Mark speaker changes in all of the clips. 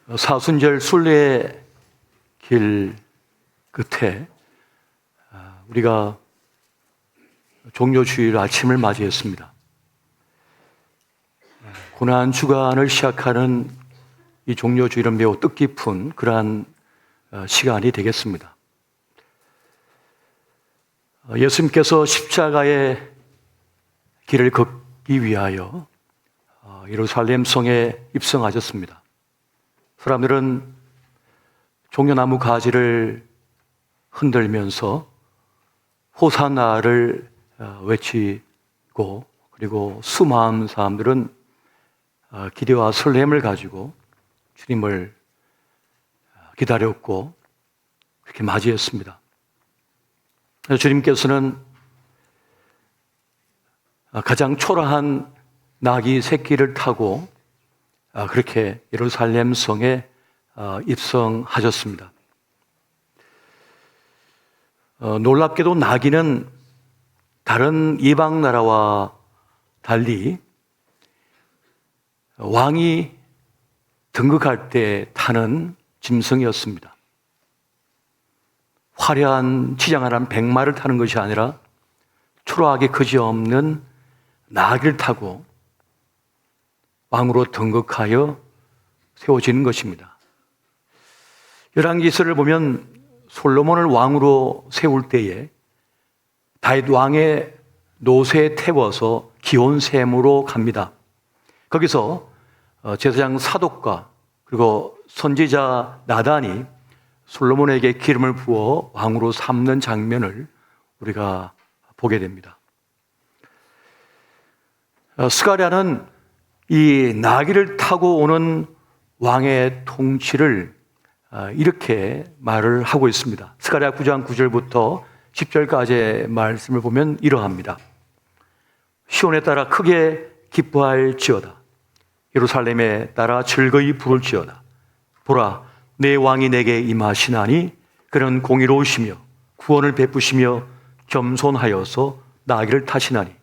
Speaker 1: 사순절 순례의 길 끝에 우리가 종료주일 아침을 맞이했습니다. 고난 주간을 시작하는 이 종료주일은 매우 뜻깊은 그러한 시간이 되겠습니다. 예수님께서 십자가의 길을 걷기 위하여 예루살렘 성에 입성하셨습니다. 사람들은 종려나무 가지를 흔들면서 호산나를 외치고, 그리고 수많은 사람들은 기대와 설렘을 가지고 주님을 기다렸고 그렇게 맞이했습니다. 주님께서는 가장 초라한 나귀 새끼를 타고 그렇게 예루살렘 성에 입성하셨습니다. 놀랍게도 나귀는 다른 이방 나라와 달리 왕이 등극할 때 타는 짐승이었습니다. 화려한 치장한 백마를 타는 것이 아니라 초라하게 그지없는 나귀를 타고 왕으로 등극하여 세워지는 것입니다. 열왕기서를 보면 솔로몬을 왕으로 세울 때에 다윗 왕의 노새에 태워서 기온샘으로 갑니다. 거기서 제사장 사독과 그리고 선지자 나단이 솔로몬에게 기름을 부어 왕으로 삼는 장면을 우리가 보게 됩니다. 스가랴는 이 나귀를 타고 오는 왕의 통치를 이렇게 말을 하고 있습니다. 스가랴 9장 9절부터 10절까지의 말씀을 보면 이러합니다. 시온에 따라 크게 기뻐할지어다. 예루살렘에 따라 즐거이 부를지어다. 보라, 내 왕이 내게 임하시나니 그는 공의로우시며 구원을 베푸시며 겸손하여서 나귀를 타시나니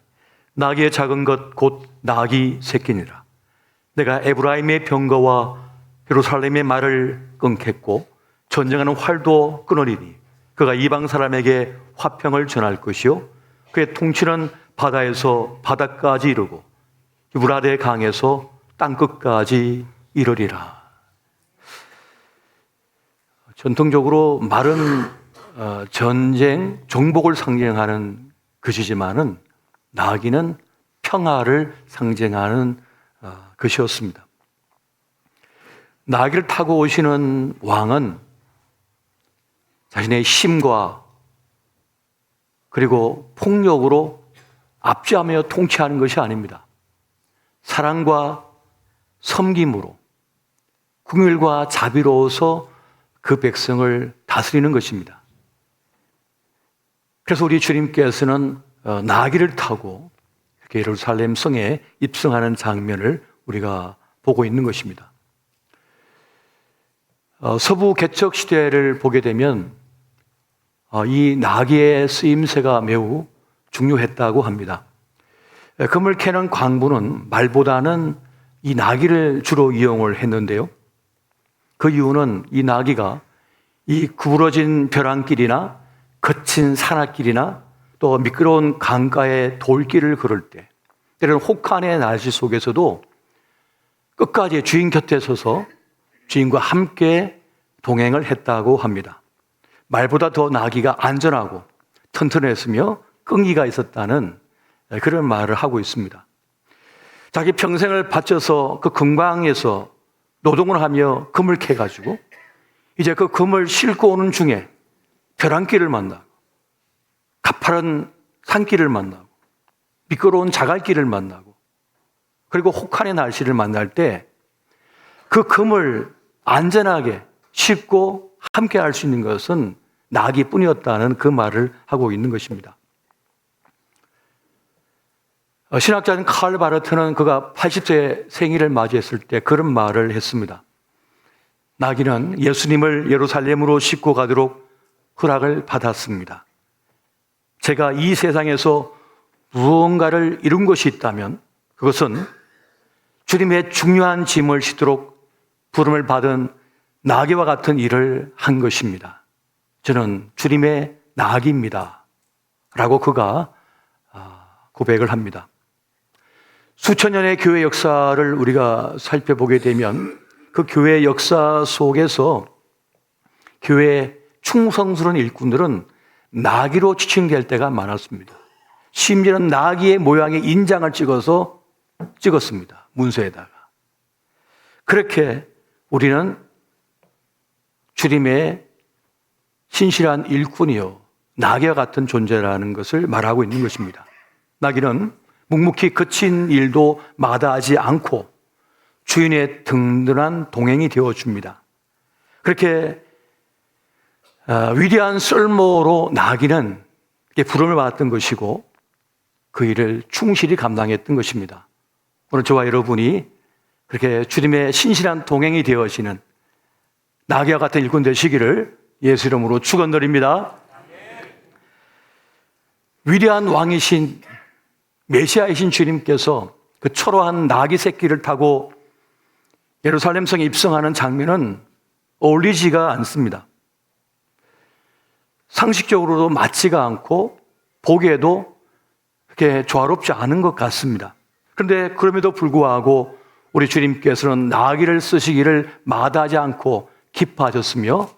Speaker 1: 나귀의 작은 것 곧 나귀 새끼니라. 내가 에브라임의 병거와 예루살렘의 말을 끊겠고 전쟁하는 활도 끊으리니 그가 이방 사람에게 화평을 전할 것이요 그의 통치는 바다에서 바다까지 이르고 유브라데 강에서 땅끝까지 이르리라. 전통적으로 말은 전쟁, 정복을 상징하는 것이지만은 나귀는 평화를 상징하는 것이었습니다. 나귀를 타고 오시는 왕은 자신의 힘과 그리고 폭력으로 압제하며 통치하는 것이 아닙니다. 사랑과 섬김으로 긍휼과 자비로워서 그 백성을 다스리는 것입니다. 그래서 우리 주님께서는 나귀를 타고 이렇게 예루살렘 성에 입성하는 장면을 우리가 보고 있는 것입니다. 서부 개척 시대를 보게 되면 이 나귀의 쓰임새가 매우 중요했다고 합니다. 금을 캐는 광부는 말보다는 이 나귀를 주로 이용을 했는데요. 그 이유는 이 나귀가 이 구부러진 벼랑길이나 거친 산악길이나 또 미끄러운 강가의 돌길을 걸을 때, 때로는 혹한의 날씨 속에서도 끝까지 주인 곁에 서서 주인과 함께 동행을 했다고 합니다. 말보다 더 나귀가 안전하고 튼튼했으며 끈기가 있었다는 그런 말을 하고 있습니다. 자기 평생을 바쳐서 그 금광에서 노동을 하며 금을 캐가지고 이제 그 금을 싣고 오는 중에 벼랑길을 만나고 가파른 산길을 만나고 미끄러운 자갈길을 만나고 그리고 혹한의 날씨를 만날 때 그 금을 안전하게 싣고 함께 할 수 있는 것은 나귀뿐이었다는 그 말을 하고 있는 것입니다. 신학자인 칼 바르트는 그가 80세 생일을 맞이했을 때 그런 말을 했습니다. 나귀는 예수님을 예루살렘으로 싣고 가도록 허락을 받았습니다. 제가 이 세상에서 무언가를 이룬 것이 있다면 그것은 주님의 중요한 짐을 싣도록 부름을 받은 나귀와 같은 일을 한 것입니다. 저는 주님의 나귀입니다. 라고 그가 고백을 합니다. 수천 년의 교회 역사를 우리가 살펴보게 되면 그 교회 역사 속에서 교회의 충성스러운 일꾼들은 나귀로 지칭될 때가 많았습니다. 심지어는 나귀의 모양의 인장을 찍었습니다. 문서에다가. 그렇게 우리는 주님의 신실한 일꾼이요 나귀와 같은 존재라는 것을 말하고 있는 것입니다. 나귀는 묵묵히 그친 일도 마다하지 않고 주인의 든든한 동행이 되어줍니다. 그렇게 위대한 썰모로 나귀는 부름을 받았던 것이고 그 일을 충실히 감당했던 것입니다. 오늘 저와 여러분이 그렇게 주님의 신실한 동행이 되어지는 나귀와 같은 일꾼 되시기를 예수 이름으로 축원드립니다. 위대한 왕이신 메시아이신 주님께서 그 초라한 나귀 새끼를 타고 예루살렘 성에 입성하는 장면은 어울리지가 않습니다. 상식적으로도 맞지가 않고 보기에도 그렇게 조화롭지 않은 것 같습니다. 그런데 그럼에도 불구하고 우리 주님께서는 나귀를 쓰시기를 마다하지 않고 기뻐하셨으며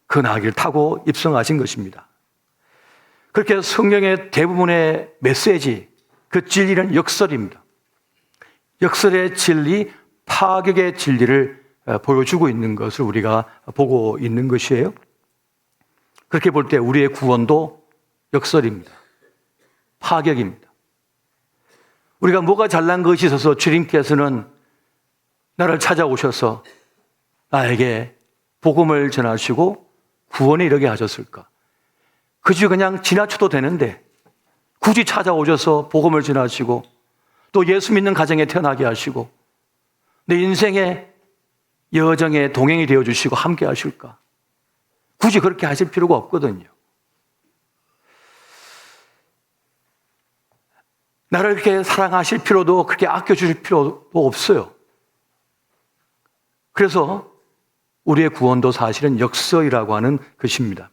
Speaker 1: 그 나귀를 타고 입성하신 것입니다. 그렇게 성경의 대부분의 메시지, 그 진리는 역설입니다. 역설의 진리, 파격의 진리를 보여주고 있는 것을 우리가 보고 있는 것이에요. 그렇게 볼 때 우리의 구원도 역설입니다. 파격입니다. 우리가 뭐가 잘난 것이 있어서 주님께서는 나를 찾아오셔서 나에게 복음을 전하시고 구원에 이르게 하셨을까? 그저 그냥 지나쳐도 되는데 굳이 찾아오셔서 복음을 전하시고 또 예수 믿는 가정에 태어나게 하시고 내 인생의 여정의 동행이 되어주시고 함께 하실까? 굳이 그렇게 하실 필요가 없거든요. 나를 그렇게 사랑하실 필요도 그렇게 아껴주실 필요도 없어요. 그래서 우리의 구원도 사실은 역설이라고 하는 것입니다.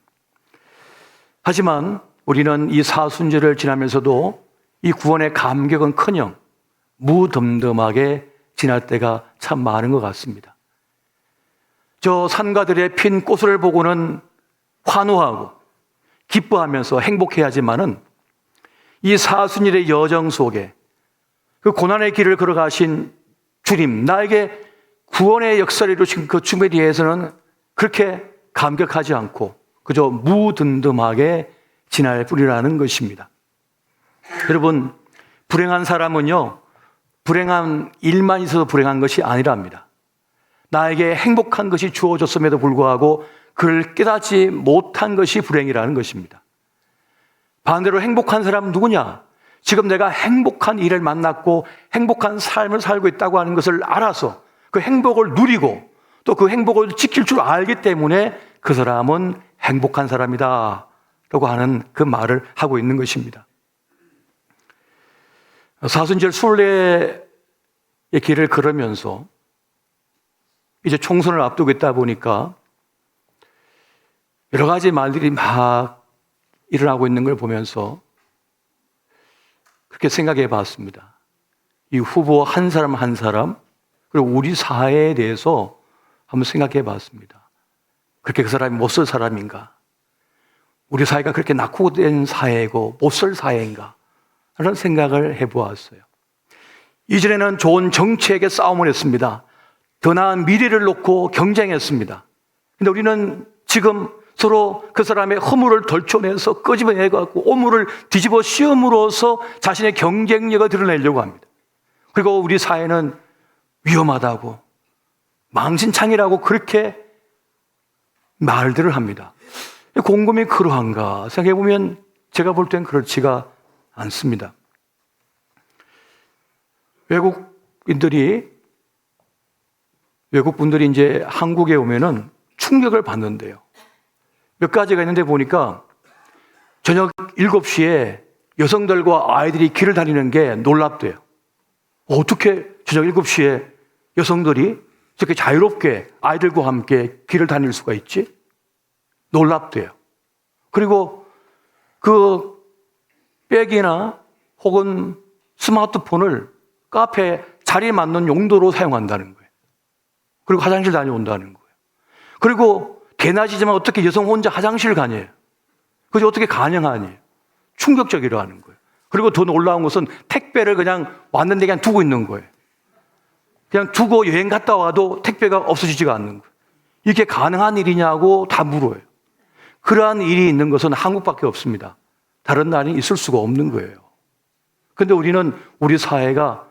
Speaker 1: 하지만 우리는 이 사순절을 지나면서도 이 구원의 감격은커녕 무덤덤하게 지날 때가 참 많은 것 같습니다. 저 산가들의 핀 꽃을 보고는 환호하고 기뻐하면서 행복해야지만은 이 사순절의 여정 속에 그 고난의 길을 걸어가신 주님, 나에게 구원의 역사를 이루신 그 주님에 대해서는 그렇게 감격하지 않고 그저 무덤덤하게 지날 뿐이라는 것입니다. 여러분, 불행한 사람은요, 불행한 일만 있어서 불행한 것이 아니랍니다. 나에게 행복한 것이 주어졌음에도 불구하고 그를 깨닫지 못한 것이 불행이라는 것입니다. 반대로 행복한 사람은 누구냐? 지금 내가 행복한 일을 만났고 행복한 삶을 살고 있다고 하는 것을 알아서 그 행복을 누리고 또 그 행복을 지킬 줄 알기 때문에 그 사람은 행복한 사람이다 라고 하는 그 말을 하고 있는 것입니다. 사순절 순례의 길을 걸으면서 이제 총선을 앞두고 있다 보니까 여러 가지 말들이 막 일어나고 있는 걸 보면서 그렇게 생각해 봤습니다. 이 후보 한 사람 한 사람 그리고 우리 사회에 대해서 한번 생각해 봤습니다. 그렇게 그 사람이 못 살 사람인가? 우리 사회가 그렇게 낙후된 사회이고 못 살 사회인가? 하는 생각을 해보았어요. 이전에는 좋은 정치에게 싸움을 했습니다. 더 나은 미래를 놓고 경쟁했습니다. 근데 우리는 지금 서로 그 사람의 허물을 덜쳐내서 끄집어내고 오물을 뒤집어 씌움으로써 자신의 경쟁력을 드러내려고 합니다. 그리고 우리 사회는 위험하다고 망신창이라고 그렇게 말들을 합니다. 곰곰이 그러한가 생각해보면 제가 볼 땐 그렇지가 않습니다. 외국분들이 이제 한국에 오면은 충격을 받는데요. 몇 가지가 있는데 보니까 저녁 7시에 여성들과 아이들이 길을 다니는 게 놀랍대요. 어떻게 저녁 7시에 여성들이 저렇게 자유롭게 아이들과 함께 길을 다닐 수가 있지? 놀랍대요. 그리고 그 백이나 혹은 스마트폰을 카페 자리에 맞는 용도로 사용한다는 거예요. 그리고 화장실 다녀온다는 거예요. 그리고 대낮이지만 어떻게 여성 혼자 화장실 가냐요. 그게 어떻게 가능하니? 충격적이라는 거예요. 그리고 더 놀라운 것은 택배를 그냥 왔는데 그냥 두고 있는 거예요. 그냥 두고 여행 갔다 와도 택배가 없어지지가 않는 거예요. 이게 가능한 일이냐고 다 물어요. 그러한 일이 있는 것은 한국밖에 없습니다. 다른 나라에 있을 수가 없는 거예요. 그런데 우리는 우리 사회가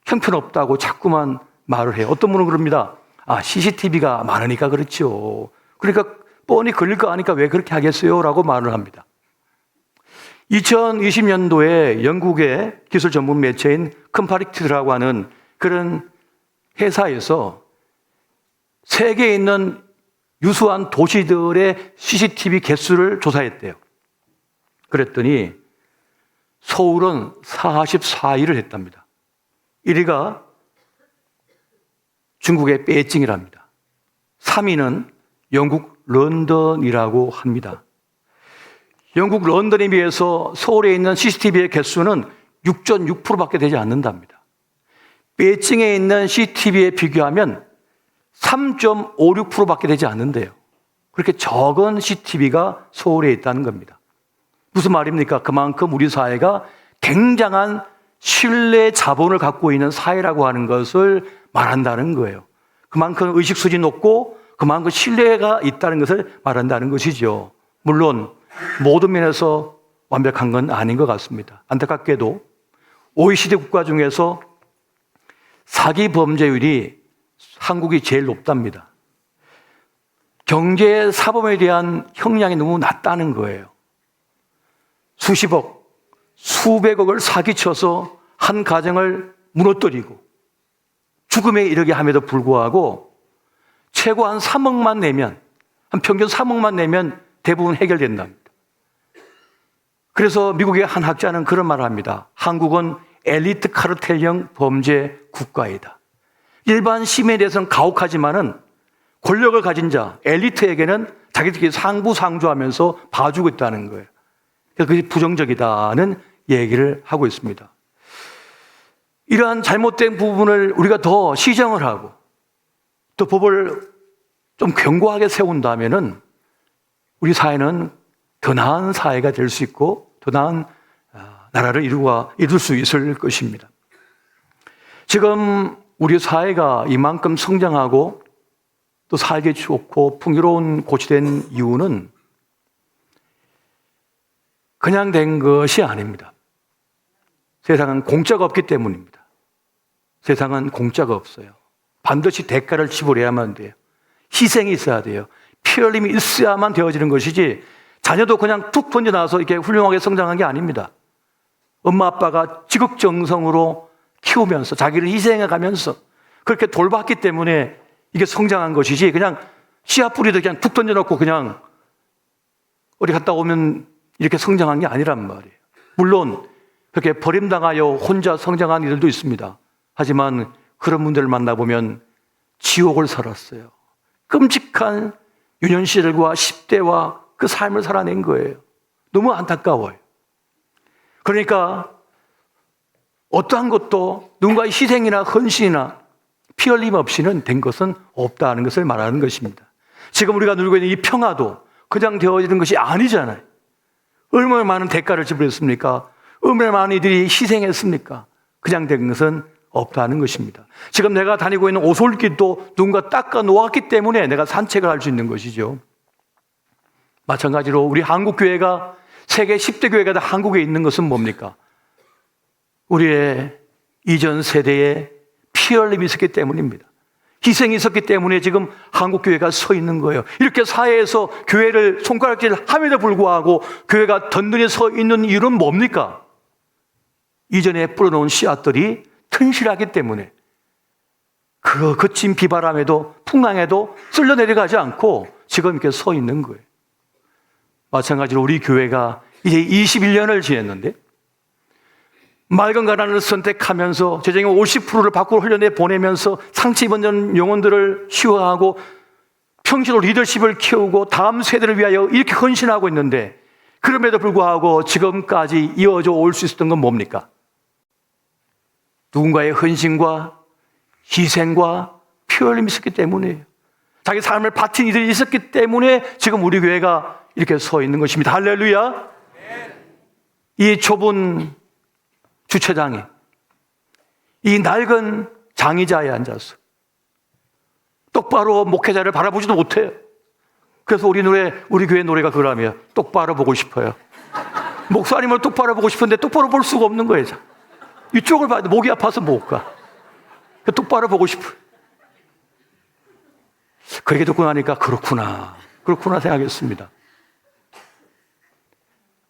Speaker 1: 형편없다고 자꾸만 말을 해요. 어떤 분은 그럽니다. CCTV가 많으니까 그렇죠. 그러니까 뻔히 걸릴 거 아니까 왜 그렇게 하겠어요? 라고 말을 합니다. 2020년도에 영국의 기술 전문 매체인 컴파리티라고 하는 그런 회사에서 세계에 있는 유수한 도시들의 CCTV 개수를 조사했대요. 그랬더니 서울은 44위를 했답니다. 1위가 중국의 베이징이랍니다. 3위는 영국 런던이라고 합니다. 영국 런던에 비해서 서울에 있는 CCTV의 개수는 6.6%밖에 되지 않는답니다. 베이징에 있는 CCTV에 비교하면 3.56%밖에 되지 않는데요. 그렇게 적은 CCTV가 서울에 있다는 겁니다. 무슨 말입니까? 그만큼 우리 사회가 굉장한 신뢰 자본을 갖고 있는 사회라고 하는 것을 말한다는 거예요. 그만큼 의식 수준이 높고 그만큼 신뢰가 있다는 것을 말한다는 것이죠. 물론 모든 면에서 완벽한 건 아닌 것 같습니다. 안타깝게도 OECD 국가 중에서 사기 범죄율이 한국이 제일 높답니다. 경제 사범에 대한 형량이 너무 낮다는 거예요. 수십억, 수백억을 사기쳐서 한 가정을 무너뜨리고 죽음에 이르게 함에도 불구하고 최고 한 3억만 내면, 한 평균 3억만 내면 대부분 해결된답니다. 그래서 미국의 한 학자는 그런 말을 합니다. 한국은 엘리트 카르텔형 범죄 국가이다. 일반 시민에 대해서는 가혹하지만은 권력을 가진 자, 엘리트에게는 자기들끼리 상부상조하면서 봐주고 있다는 거예요. 그래서 그게 부정적이다는 얘기를 하고 있습니다. 이러한 잘못된 부분을 우리가 더 시정을 하고 또 법을 좀 견고하게 세운다면은 우리 사회는 더 나은 사회가 될 수 있고 더 나은 나라를 이룰 수 있을 것입니다. 지금 우리 사회가 이만큼 성장하고 또 살기 좋고 풍요로운 곳이 된 이유는 그냥 된 것이 아닙니다. 세상은 공짜가 없기 때문입니다. 세상은 공짜가 없어요. 반드시 대가를 지불해야만 돼요. 희생이 있어야 돼요. 피 흘림이 있어야만 되어지는 것이지 자녀도 그냥 툭 던져놔서 이렇게 훌륭하게 성장한 게 아닙니다. 엄마 아빠가 지극정성으로 키우면서 자기를 희생해 가면서 그렇게 돌봤기 때문에 이게 성장한 것이지 그냥 씨앗 뿌리도 그냥 툭 던져놓고 그냥 어디 갔다 오면 이렇게 성장한 게 아니란 말이에요. 물론 그렇게 버림당하여 혼자 성장한 이들도 있습니다. 하지만 그런 분들을 만나보면 지옥을 살았어요. 끔찍한 유년 시절과 10대와 그 삶을 살아낸 거예요. 너무 안타까워요. 그러니까 어떠한 것도 누군가의 희생이나 헌신이나 피 흘림 없이는 된 것은 없다는 것을 말하는 것입니다. 지금 우리가 누리고 있는 이 평화도 그냥 되어지는 것이 아니잖아요. 얼마나 많은 대가를 지불했습니까? 얼마나 많은 이들이 희생했습니까? 그냥 된 것은 없다는 것입니다. 지금 내가 다니고 있는 오솔길도 누군가 닦아 놓았기 때문에 내가 산책을 할 수 있는 것이죠. 마찬가지로 우리 한국교회가 세계 10대 교회가 다 한국에 있는 것은 뭡니까? 우리의 이전 세대에 피 흘림이 있었기 때문입니다. 희생이 있었기 때문에 지금 한국교회가 서 있는 거예요. 이렇게 사회에서 교회를 손가락질 함에도 불구하고 교회가 든든히 서 있는 이유는 뭡니까? 이전에 뿌려놓은 씨앗들이 튼실하기 때문에 그 거친 비바람에도 풍랑에도 쓸려 내려가지 않고 지금 이렇게 서 있는 거예요. 마찬가지로 우리 교회가 이제 21년을 지냈는데 맑은 가난을 선택하면서 재정의 50%를 밖으로 흘려내 보내면서 상처 입은 영혼들을 치유하고 평신으로 리더십을 키우고 다음 세대를 위하여 이렇게 헌신하고 있는데, 그럼에도 불구하고 지금까지 이어져 올 수 있었던 건 뭡니까? 누군가의 헌신과 희생과 피 흘림이 있었기 때문이에요. 자기 삶을 바친 이들이 있었기 때문에 지금 우리 교회가 이렇게 서 있는 것입니다. 할렐루야. 이 좁은 주차장에 이 낡은 장의자에 앉아서 똑바로 목회자를 바라보지도 못해요. 그래서 우리 교회 노래가 그러면 똑바로 보고 싶어요. 목사님을 똑바로 보고 싶은데 똑바로 볼 수가 없는 거예요. 이쪽을 봐야 돼. 목이 아파서 못 가. 똑바로 보고 싶어요. 그 얘기 듣고 나니까 그렇구나 생각했습니다.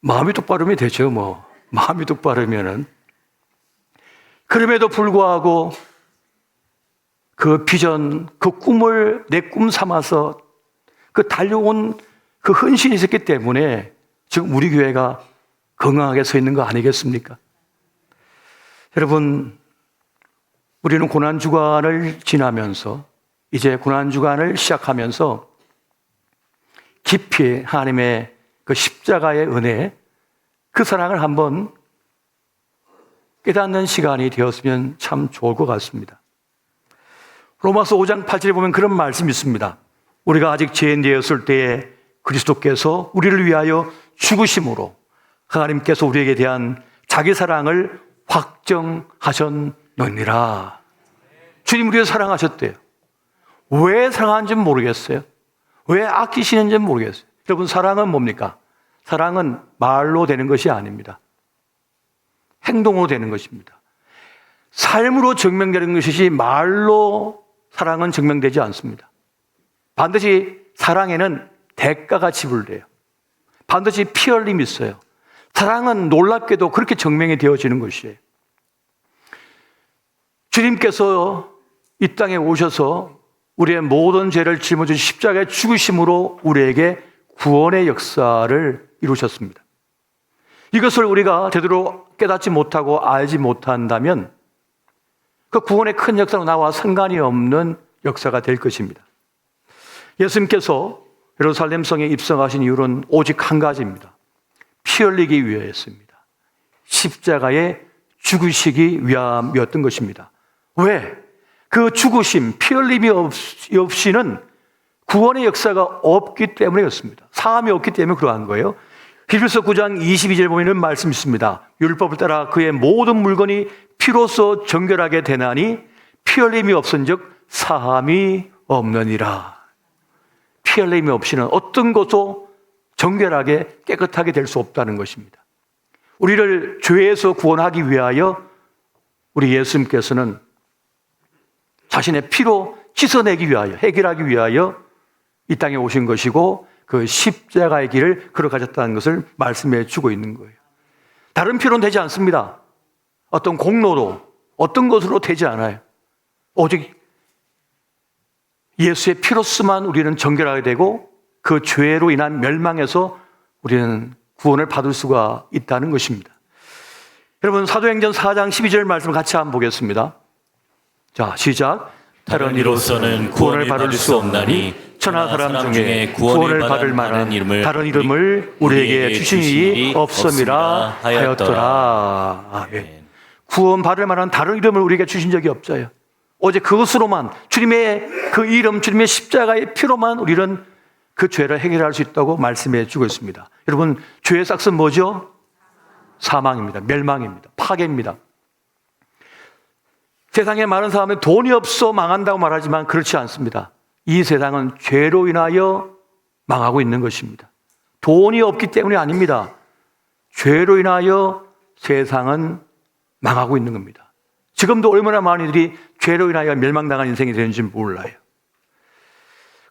Speaker 1: 마음이 똑바르면 되죠, 뭐. 마음이 똑바르면은. 그럼에도 불구하고 그 비전, 그 꿈을 내 꿈 삼아서 그 달려온 그 헌신이 있었기 때문에 지금 우리 교회가 건강하게 서 있는 거 아니겠습니까? 여러분, 우리는 고난주간을 지나면서, 이제 고난주간을 시작하면서 깊이 하나님의 그 십자가의 은혜, 그 사랑을 한번 깨닫는 시간이 되었으면 참 좋을 것 같습니다. 로마서 5장 8절에 보면 그런 말씀이 있습니다. 우리가 아직 죄인 되었을 때에 그리스도께서 우리를 위하여 죽으심으로 하나님께서 우리에게 대한 자기 사랑을 확정하셨느니라. 주님 우리를 사랑하셨대요. 왜 사랑하는지는 모르겠어요. 왜 아끼시는지는 모르겠어요. 여러분, 사랑은 뭡니까? 사랑은 말로 되는 것이 아닙니다. 행동으로 되는 것입니다. 삶으로 증명되는 것이지 말로 사랑은 증명되지 않습니다. 반드시 사랑에는 대가가 지불돼요. 반드시 피 흘림이 있어요. 사랑은 놀랍게도 그렇게 증명이 되어지는 것이에요. 주님께서 이 땅에 오셔서 우리의 모든 죄를 짊어진 십자가의 죽으심으로 우리에게 구원의 역사를 이루셨습니다. 이것을 우리가 제대로 깨닫지 못하고 알지 못한다면 그 구원의 큰 역사로 나와 상관이 없는 역사가 될 것입니다. 예수님께서 예루살렘 성에 입성하신 이유는 오직 한 가지입니다. 피 흘리기 위하였습니다. 십자가에 죽으시기 위함이었던 것입니다. 왜? 그 죽으심, 피 흘림이 없이는 구원의 역사가 없기 때문이었습니다. 사함이 없기 때문에 그러한 거예요. 히브리서 9장 22절 보면 이런 말씀이 있습니다. 율법을 따라 그의 모든 물건이 피로써 정결하게 되나니 피 흘림이 없은즉 사함이 없느니라. 피 흘림이 없이는 어떤 것도 정결하게 깨끗하게 될 수 없다는 것입니다. 우리를 죄에서 구원하기 위하여 우리 예수님께서는 자신의 피로 씻어내기 위하여, 해결하기 위하여 이 땅에 오신 것이고 그 십자가의 길을 걸어가셨다는 것을 말씀해 주고 있는 거예요. 다른 피로는 되지 않습니다. 어떤 공로로, 어떤 것으로 되지 않아요. 오직 예수의 피로서만 우리는 정결하게 되고 그 죄로 인한 멸망에서 우리는 구원을 받을 수가 있다는 것입니다. 여러분, 사도행전 4장 12절 말씀을 같이 한번 보겠습니다. 자, 시작.
Speaker 2: 다른 이로서는 구원을 받을 수 없나니
Speaker 1: 천하 사람 중에 구원을 받을 만한 다른 이름을 우리에게 주신 일이 없음이라 하였더라. 아멘. 구원 받을 만한 다른 이름을 우리에게 주신 적이 없어요. 오직 그것으로만, 주님의 그 이름, 주님의 십자가의 피로만 우리는 그 죄를 해결할 수 있다고 말씀해 주고 있습니다. 여러분, 죄의 싹은 뭐죠? 사망입니다. 멸망입니다. 파괴입니다. 세상에 많은 사람은 돈이 없어 망한다고 말하지만 그렇지 않습니다. 이 세상은 죄로 인하여 망하고 있는 것입니다. 돈이 없기 때문이 아닙니다. 죄로 인하여 세상은 망하고 있는 겁니다. 지금도 얼마나 많은 이들이 죄로 인하여 멸망당한 인생이 되는지 몰라요.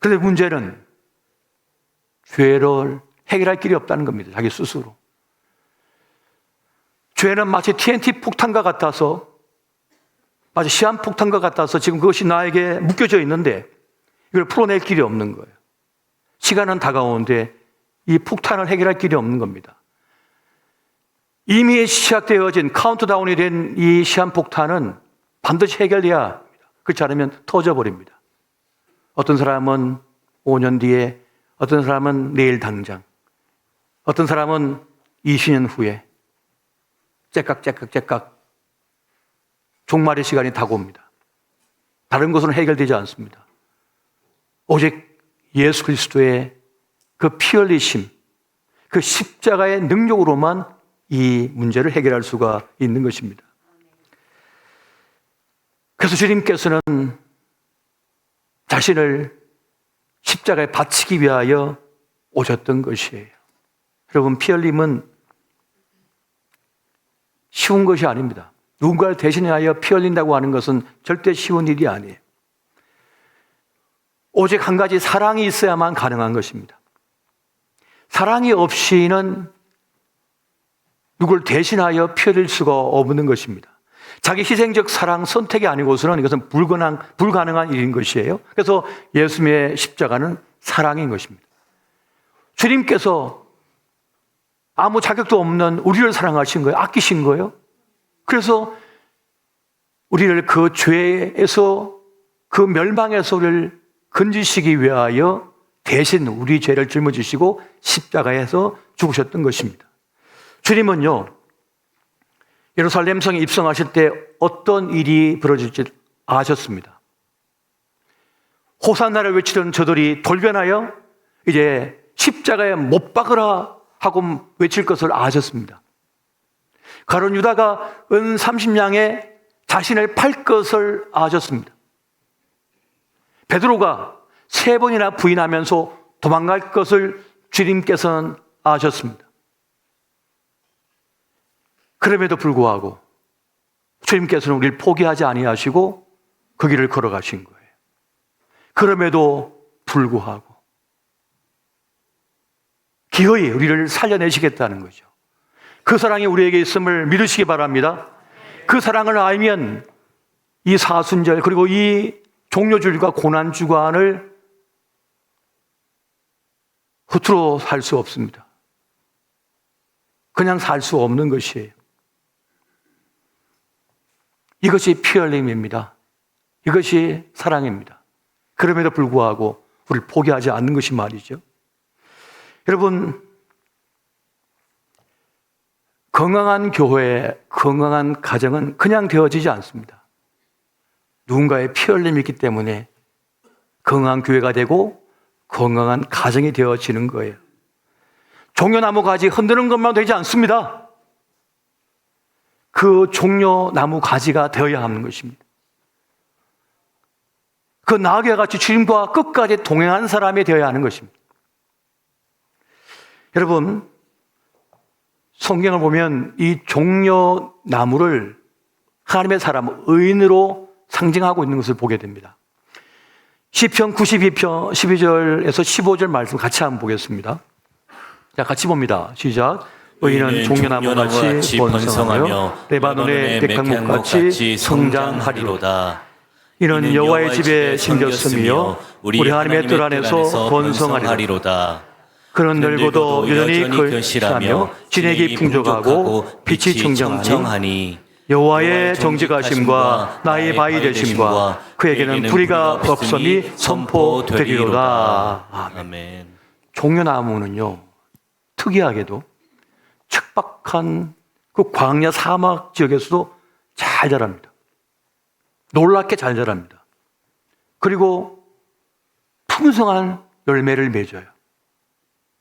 Speaker 1: 그런데 문제는 죄를 해결할 길이 없다는 겁니다. 자기 스스로. 죄는 마치 TNT 폭탄과 같아서, 마치 시한폭탄과 같아서 지금 그것이 나에게 묶여져 있는데 이걸 풀어낼 길이 없는 거예요. 시간은 다가오는데 이 폭탄을 해결할 길이 없는 겁니다. 이미 시작되어진 카운트다운이 된 이 시한폭탄은 반드시 해결돼야 합니다. 그렇지 않으면 터져버립니다. 어떤 사람은 5년 뒤에, 어떤 사람은 내일 당장, 어떤 사람은 20년 후에 째깍 종말의 시간이 다가옵니다. 다른 것은 해결되지 않습니다. 오직 예수 그리스도의 그 피 흘리심, 그 십자가의 능력으로만 이 문제를 해결할 수가 있는 것입니다. 그래서 주님께서는 자신을 십자가에 바치기 위하여 오셨던 것이에요. 여러분, 피 흘림은 쉬운 것이 아닙니다. 누군가를 대신하여 피 흘린다고 하는 것은 절대 쉬운 일이 아니에요. 오직 한 가지, 사랑이 있어야만 가능한 것입니다. 사랑이 없이는 누굴 대신하여 피 흘릴 수가 없는 것입니다. 자기 희생적 사랑 선택이 아니고서는 이것은 불가능한 일인 것이에요. 그래서 예수님의 십자가는 사랑인 것입니다. 주님께서 아무 자격도 없는 우리를 사랑하신 거예요. 아끼신 거예요. 그래서 우리를 그 죄에서, 그 멸망에서 우리를 건지시기 위하여 대신 우리 죄를 짊어지시고 십자가에서 죽으셨던 것입니다. 주님은요, 예루살렘 성에 입성하실 때 어떤 일이 벌어질지 아셨습니다. 호산나를 외치던 저들이 돌변하여 이제 십자가에 못 박으라 하고 외칠 것을 아셨습니다. 가룟 유다가 은 30냥에 자신을 팔 것을 아셨습니다. 베드로가 3번이나 부인하면서 도망갈 것을 주님께서는 아셨습니다. 그럼에도 불구하고 주님께서는 우리를 포기하지 아니하시고 그 길을 걸어가신 거예요. 그럼에도 불구하고 기어이 우리를 살려내시겠다는 거죠. 그 사랑이 우리에게 있음을 믿으시기 바랍니다. 그 사랑을 알면 이 사순절, 그리고 이 종료주일과 고난주간을 허투루 살 수 없습니다. 그냥 살 수 없는 것이에요. 이것이 피 흘림입니다. 이것이 사랑입니다. 그럼에도 불구하고 우리를 포기하지 않는 것이 말이죠. 여러분, 건강한 교회, 건강한 가정은 그냥 되어지지 않습니다. 누군가의 피 흘림이 있기 때문에 건강한 교회가 되고 건강한 가정이 되어지는 거예요. 종려나무 가지 흔드는 것만 되지 않습니다. 그 종려나무 가지가 되어야 하는 것입니다. 그 나귀와 같이 주님과 끝까지 동행하는 사람이 되어야 하는 것입니다. 여러분, 성경을 보면 이 종려나무를 하나님의 사람, 의인으로 상징하고 있는 것을 보게 됩니다. 시편 92편 12절에서 15절 말씀 같이 한번 보겠습니다. 자, 같이 봅니다. 시작. 의인은 종려나무같이 번성하며 레바논의 백향목같이 성장하리로다. 이는 여호와의 집에 심겼으며 우리 하나님의 뜰 안에서 번성하리로다. 그는 넓고도 여전히 걸실하며 진액이 풍족하고 빛이 청정하니 여호와의 정직하심과 나의 바위 되심과 그에게는 불의가 없음이 선포되리로다. 아멘. 종려나무는요, 특이하게도 척박한 그 광야 사막 지역에서도 잘 자랍니다. 놀랍게 잘 자랍니다. 그리고 풍성한 열매를 맺어요.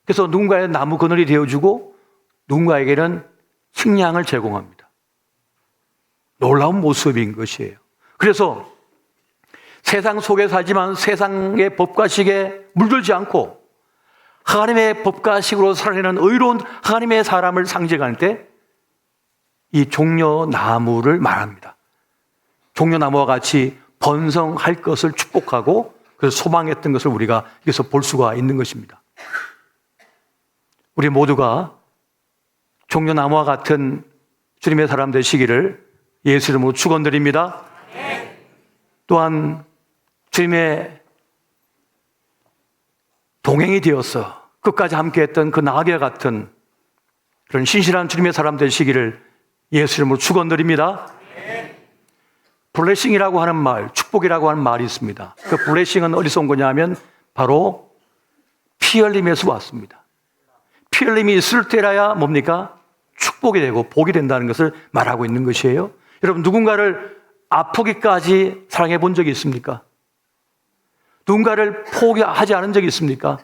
Speaker 1: 그래서 누군가의 나무 그늘이 되어주고 누군가에게는 식량을 제공합니다. 놀라운 모습인 것이에요. 그래서 세상 속에 살지만 세상의 법과식에 물들지 않고 하나님의 법과식으로 살아내는 의로운 하나님의 사람을 상징할 때 이 종려나무를 말합니다. 종려나무와 같이 번성할 것을 축복하고 그래서 소망했던 것을 우리가 여기서 볼 수가 있는 것입니다. 우리 모두가 종려나무와 같은 주님의 사람 되시기를 예수 이름으로 축원드립니다. 또한 주님의 동행이 되어서 끝까지 함께했던 그 나귀와 같은 그런 신실한 주님의 사람 되시기를 예수 이름으로 축원드립니다. 블레싱이라고 하는 말, 축복이라고 하는 말이 있습니다. 그 블레싱은 어디서 온 거냐 하면 바로 피 흘림에서 왔습니다. 피 흘림이 있을 때라야 뭡니까? 축복이 되고 복이 된다는 것을 말하고 있는 것이에요. 여러분, 누군가를 아프기까지 사랑해 본 적이 있습니까? 누군가를 포기하지 않은 적이 있습니까?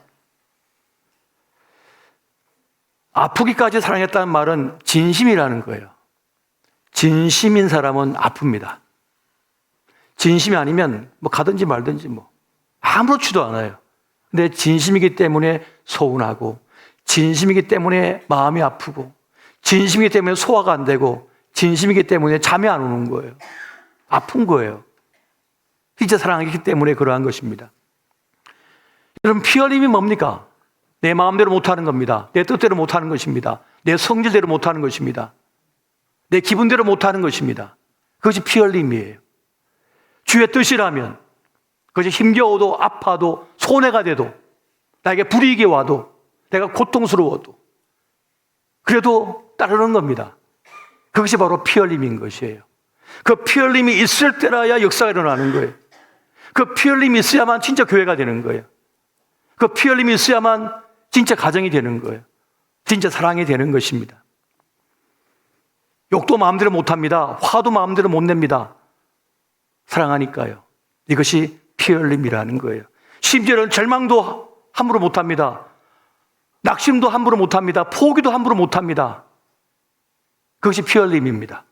Speaker 1: 아프기까지 사랑했다는 말은 진심이라는 거예요. 진심인 사람은 아픕니다. 진심이 아니면 뭐 가든지 말든지 뭐 아무렇지도 않아요. 근데 진심이기 때문에 서운하고, 진심이기 때문에 마음이 아프고, 진심이기 때문에 소화가 안 되고, 진심이기 때문에 잠이 안 오는 거예요. 아픈 거예요. 진짜 사랑하기 때문에 그러한 것입니다. 여러분, 피 흘림이 뭡니까? 내 마음대로 못하는 겁니다. 내 뜻대로 못하는 것입니다. 내 성질대로 못하는 것입니다. 내 기분대로 못하는 것입니다. 그것이 피 흘림이에요. 주의 뜻이라면 그것이 힘겨워도 아파도 손해가 돼도 나에게 불이익이 와도 내가 고통스러워도 그래도 따르는 겁니다. 그것이 바로 피 흘림인 것이에요. 그 피 흘림이 있을 때라야 역사가 일어나는 거예요. 그 피 흘림이 있어야만 진짜 교회가 되는 거예요. 그 피 흘림이 있어야만 진짜 가정이 되는 거예요. 진짜 사랑이 되는 것입니다. 욕도 마음대로 못합니다. 화도 마음대로 못 냅니다. 사랑하니까요. 이것이 피 흘림이라는 거예요. 심지어는 절망도 함부로 못합니다. 낙심도 함부로 못합니다. 포기도 함부로 못합니다. 그것이 피 흘림입니다.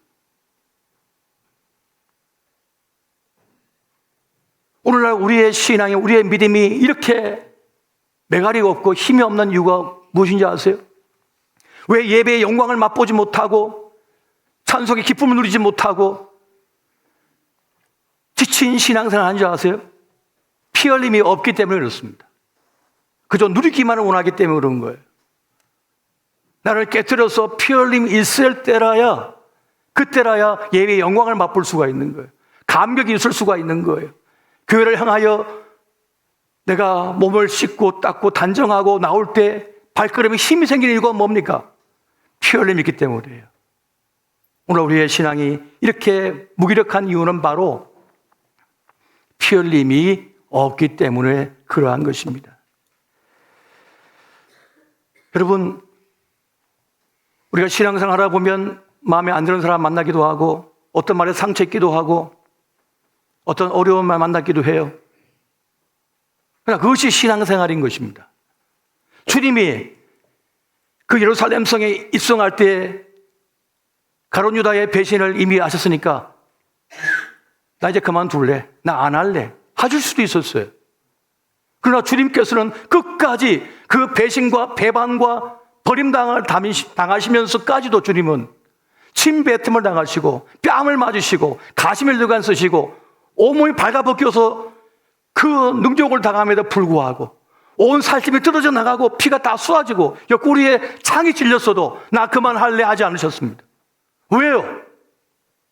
Speaker 1: 오늘날 우리의 신앙이, 우리의 믿음이 이렇게 매가리가 없고 힘이 없는 이유가 무엇인지 아세요? 왜 예배의 영광을 맛보지 못하고 찬송의 기쁨을 누리지 못하고 지친 신앙생활 하는 줄 아세요? 피 흘림이 없기 때문에 그렇습니다. 그저 누리기만을 원하기 때문에 그런 거예요. 나를 깨뜨려서 피 흘림이 있을 때라야, 그때라야 예배의 영광을 맛볼 수가 있는 거예요. 감격이 있을 수가 있는 거예요. 교회를 향하여 내가 몸을 씻고 닦고 단정하고 나올 때 발걸음에 힘이 생기는 이유가 뭡니까? 피 흘림이 있기 때문이에요. 오늘 우리의 신앙이 이렇게 무기력한 이유는 바로 피 흘림이 없기 때문에 그러한 것입니다. 여러분, 우리가 신앙생활 하다 보면 마음에 안 드는 사람 만나기도 하고, 어떤 말에 상처 있기도 하고, 어떤 어려운 말 만나기도 해요. 그러나 그것이 신앙생활인 것입니다. 주님이 그 예루살렘 성에 입성할 때 가룟 유다의 배신을 이미 아셨으니까 나 이제 그만둘래, 나 안 할래 하실 수도 있었어요. 그러나 주님께서는 끝까지 그 배신과 배반과 버림당을 당하시면서까지도 주님은 침뱉음을 당하시고 뺨을 맞으시고 가시멜로간 쓰시고 온몸이 발가벗겨서 그 능욕을 당함에도 불구하고 온 살집이 뜯어져 나가고 피가 다 쏟아지고 옆구리에 창이 찔렸어도 나 그만할래 하지 않으셨습니다. 왜요?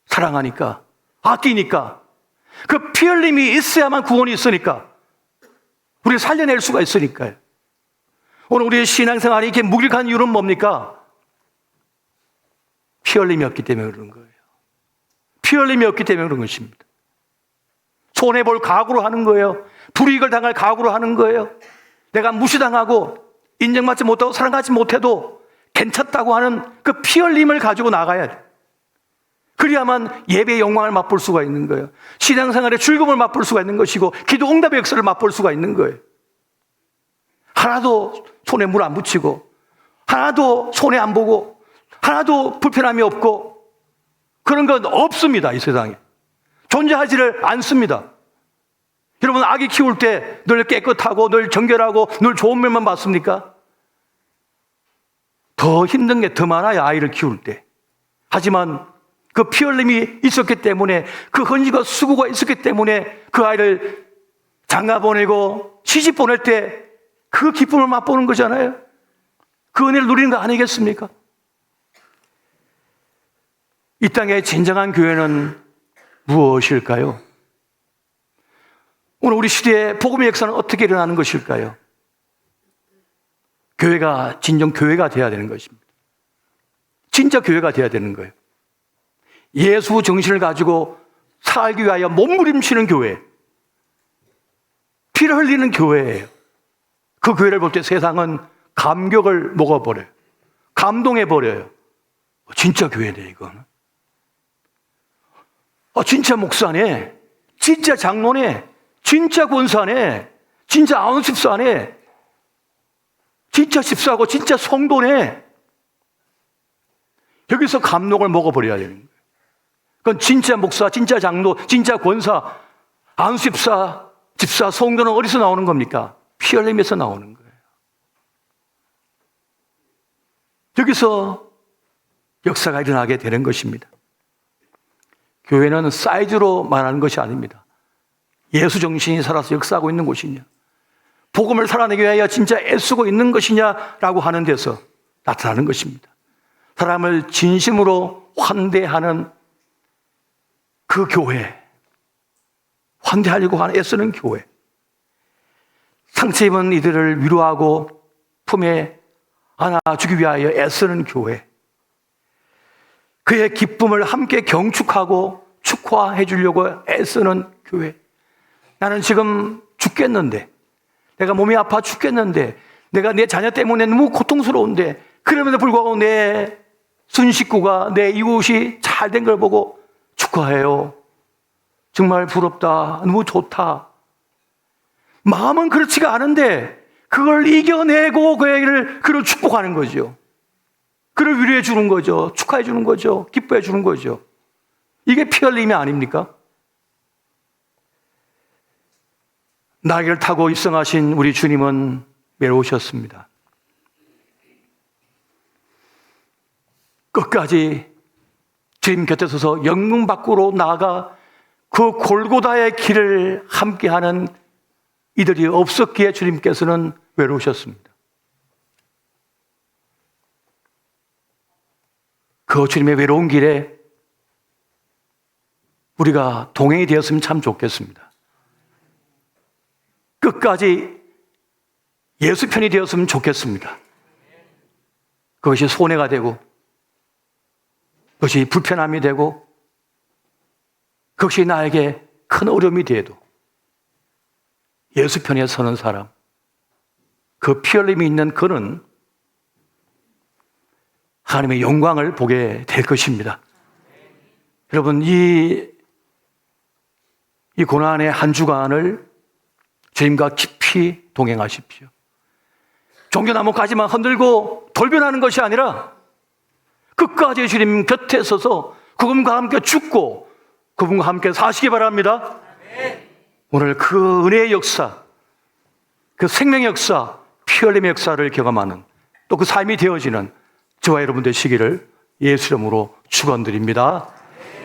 Speaker 1: 사랑하니까, 아끼니까. 그 피 흘림이 있어야만 구원이 있으니까, 우리를 살려낼 수가 있으니까요. 오늘 우리의 신앙생활이 이렇게 무기력한 이유는 뭡니까? 피 흘림이 없기 때문에 그런 거예요. 피 흘림이 없기 때문에 그런 것입니다. 손해볼 각오로 하는 거예요. 불이익을 당할 각오로 하는 거예요. 내가 무시당하고 인정받지 못하고 사랑하지 못해도 괜찮다고 하는 그 피 흘림을 가지고 나가야 돼. 그래야만 예배의 영광을 맛볼 수가 있는 거예요. 신앙생활의 즐거움을 맛볼 수가 있는 것이고 기도 응답의 역사를 맛볼 수가 있는 거예요. 하나도 손에 물 안 붙이고 하나도 손해 안 보고 하나도 불편함이 없고 그런 건 없습니다. 이 세상에 존재하지를 않습니다. 여러분, 아기 키울 때 늘 깨끗하고 늘 정결하고 늘 좋은 면만 봤습니까? 더 힘든 게 더 많아요. 아이를 키울 때. 하지만 그 피 흘림이 있었기 때문에, 그 헌신과 수고가 있었기 때문에 그 아이를 장가 보내고 시집 보낼 때 그 기쁨을 맛보는 거잖아요. 그 은혜를 누리는 거 아니겠습니까? 이 땅의 진정한 교회는 무엇일까요? 오늘 우리 시대의 복음의 역사는 어떻게 일어나는 것일까요? 교회가 진정 교회가 되어야 되는 것입니다. 진짜 교회가 되어야 되는 거예요. 예수 정신을 가지고 살기 위하여 몸부림치는 교회, 피를 흘리는 교회예요. 그 교회를 볼 때 세상은 감격을 먹어버려요. 감동해버려요. 진짜 교회네, 이거는. 진짜 목사네, 진짜 장로네, 진짜 권사네, 진짜 아흔집사네, 진짜 집사고 진짜 성도네. 여기서 감동을 먹어버려야 되는 거예요. 그건 진짜 목사, 진짜 장로, 진짜 권사, 아흔집사, 집사, 성도는 어디서 나오는 겁니까? 피 흘림에서 나오는 거예요. 여기서 역사가 일어나게 되는 것입니다. 교회는 사이즈로 말하는 것이 아닙니다. 예수 정신이 살아서 역사하고 있는 곳이냐, 복음을 살아내기 위하여 진짜 애쓰고 있는 것이냐라고 하는 데서 나타나는 것입니다. 사람을 진심으로 환대하는 그 교회, 환대하려고 하는 애쓰는 교회, 상처 입은 이들을 위로하고 품에 안아주기 위하여 애쓰는 교회, 그의 기쁨을 함께 경축하고 축하해 주려고 애쓰는 교회. 나는 지금 죽겠는데, 내가 몸이 아파 죽겠는데, 내가 내 자녀 때문에 너무 고통스러운데, 그럼에도 불구하고 내 순식구가, 내 이웃이 잘 된 걸 보고 축하해요. 정말 부럽다. 너무 좋다. 마음은 그렇지가 않은데 그걸 이겨내고 그를 축복하는 거죠. 그를 위로해 주는 거죠. 축하해 주는 거죠. 기뻐해 주는 거죠. 이게 피 흘림이 아닙니까? 나귀를 타고 입성하신 우리 주님은 외로우셨습니다. 끝까지 주님 곁에 서서 영문 밖으로 나아가 그 골고다의 길을 함께하는 이들이 없었기에 주님께서는 외로우셨습니다. 그 주님의 외로운 길에 우리가 동행이 되었으면 참 좋겠습니다. 끝까지 예수 편이 되었으면 좋겠습니다. 그것이 손해가 되고, 그것이 불편함이 되고, 그것이 나에게 큰 어려움이 돼도 예수 편에 서는 사람, 그 피 흘림이 있는 그는 하나님의 영광을 보게 될 것입니다. 여러분, 이 고난의 한 주간을 주님과 깊이 동행하십시오. 종려나무까지만 흔들고 돌변하는 것이 아니라 끝까지 주님 곁에 서서 그분과 함께 죽고 그분과 함께 사시기 바랍니다. 오늘 그 은혜의 역사, 그 생명의 역사, 피 흘림의 역사를 경험하는, 또 그 삶이 되어지는 저와 여러분 되시기를 예수 이름으로 축원드립니다.